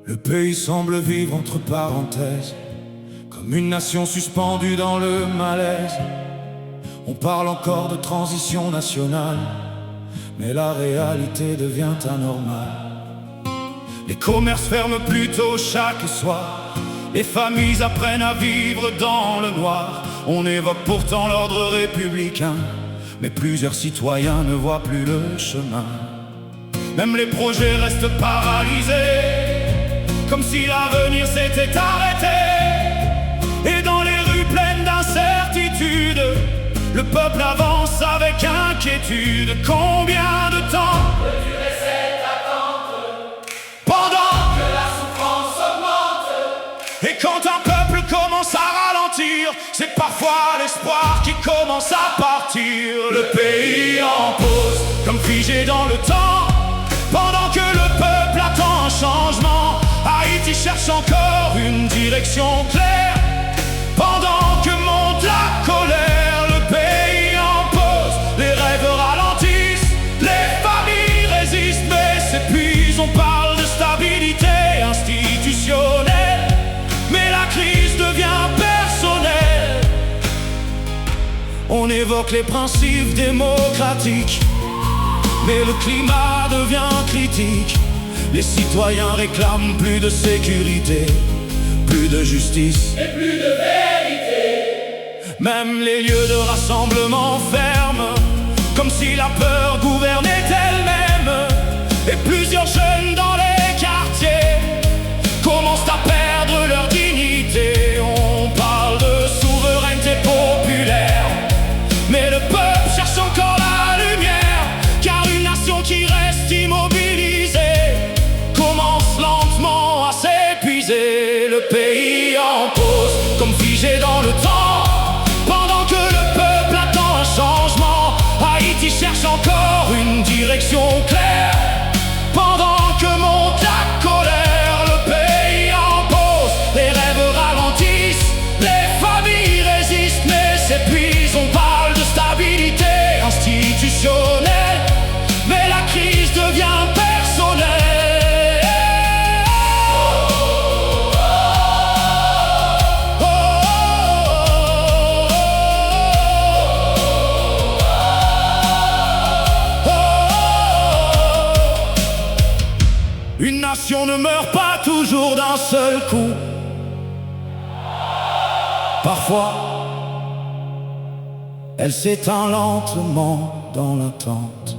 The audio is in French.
Le pays semble vivre entre parenthèses, comme une nation suspendue dans le malaise. On parle encore de transition nationale, mais la réalité devient anormale. Les commerces ferment plus tôt chaque soir, les familles apprennent à vivre dans le noir. On évoque pourtant l'ordre républicain, mais plusieurs citoyens ne voient plus le chemin. Même les projets restent paralysés, comme si l'avenir s'était arrêté. Et dans les rues pleines d'incertitude, le peuple avance avec inquiétude. Combien de temps peut durer cette attente pendant que la souffrance augmente? Et quand un peuple commence à ralentir, c'est parfois l'espoir qui commence à partir. Le pays en pause, comme figé dans le temps, pendant que le peuple attend un changement. Haïti cherche encore une direction claire, pendant que monte la colère. Le pays en pause, les rêves ralentissent, les familles résistent mais s'épuisent. On parle de stabilité institutionnelle, mais la crise devient personnelle. On évoque les principes démocratiques, mais le climat devient critique. Les citoyens réclament plus de sécurité, plus de justice et plus de vérité. Même les lieux de rassemblement ferment, comme si la peur gouvernait elle-même. Et plusieurs jeunes dans les quartiers commencent à perdre leur dignité. On parle de souveraineté populaire, mais le peuple cherche encore la lumière, car une nation qui reste immobilisée commence lentement à s'épuiser. Le pays en pause, comme figé dans le temps, pendant que le peuple attend un changement. Haïti cherche encore une direction claire, pendant que monte la colère. Le pays en pause, les rêves ralentissent, les familles résistent mais s'épuisent. On parle de stabilité institutionnelle, mais la crise devient personnelle. Une nation ne meurt pas toujours d'un seul coup. Parfois, elle s'éteint lentement dans l'attente.